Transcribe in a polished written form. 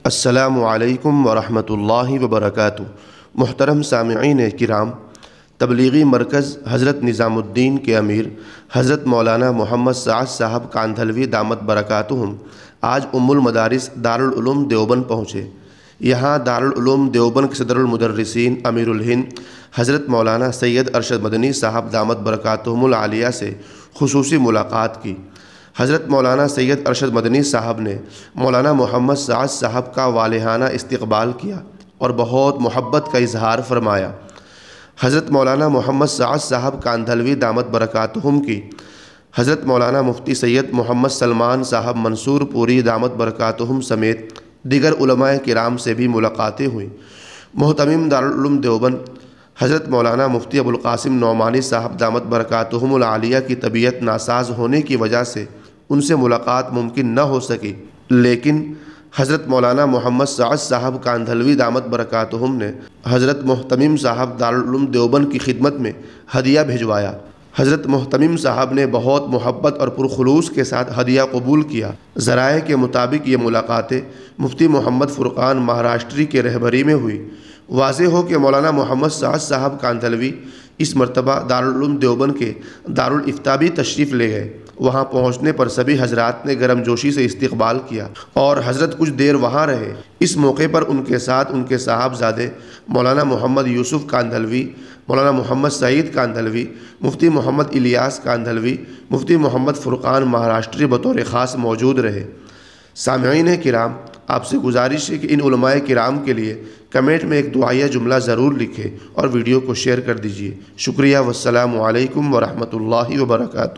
السلام علیکم ورحمۃ اللہ وبرکاتہ۔ محترم سامعین کرام، تبلیغی مرکز حضرت نظام الدین کے امیر حضرت مولانا محمد سعد صاحب کاندھلوی دامت برکاتہم آج ام المدارس دارالعلوم دیوبند پہنچے۔ یہاں دارالعلوم دیوبند کے صدر المدرسین امیر الہند حضرت مولانا سید ارشد مدنی صاحب دامت برکاتہم العالیہ سے خصوصی ملاقات کی۔ حضرت مولانا سید ارشد مدنی صاحب نے مولانا محمد سعد صاحب کا والہانہ استقبال کیا اور بہت محبت کا اظہار فرمایا۔ حضرت مولانا محمد سعد صاحب کاندھلوی دامت برکاتہم کی حضرت مولانا مفتی سید محمد سلمان صاحب منصور پوری دامت برکاتہم سمیت دیگر علماء کرام سے بھی ملاقاتیں ہوئیں۔ محتمم دارالعلوم دیوبند حضرت مولانا مفتی ابوالقاسم نعمانی صاحب دامت برکاتہم العالیہ کی طبیعت ناساز ہونے کی وجہ سے ان سے ملاقات ممکن نہ ہو سکی، لیکن حضرت مولانا محمد سعد صاحب کاندھلوی دامت برکاتہم نے حضرت محتمم صاحب دارالعلوم دیوبند کی خدمت میں ہدیہ بھجوایا۔ حضرت محتمم صاحب نے بہت محبت اور پرخلوص کے ساتھ ہدیہ قبول کیا۔ ذرائع کے مطابق یہ ملاقاتیں مفتی محمد فرقان مہاراشٹری کے رہبری میں ہوئی۔ واضح ہو کہ مولانا محمد سعد صاحب کاندھلوی اس مرتبہ دارالعلوم دیوبند کے دارالافتاء بھی تشریف لے گئے۔ وہاں پہنچنے پر سبھی حضرات نے گرم جوشی سے استقبال کیا اور حضرت کچھ دیر وہاں رہے۔ اس موقع پر ان کے ساتھ ان کے صاحبزادے مولانا محمد یوسف کاندھلوی، مولانا محمد سعید کاندھلوی، مفتی محمد الیاس کاندھلوی، مفتی محمد فرقان مہاراشٹری بطور خاص موجود رہے۔ سامعین کرام، آپ سے گزارش ہے کہ ان علماء کرام کے لیے کمنٹ میں ایک دعائیہ جملہ ضرور لکھیں اور ویڈیو کو شیئر کر دیجیے۔ شکریہ والسلام علیکم ورحمۃ اللہ وبرکاتہ۔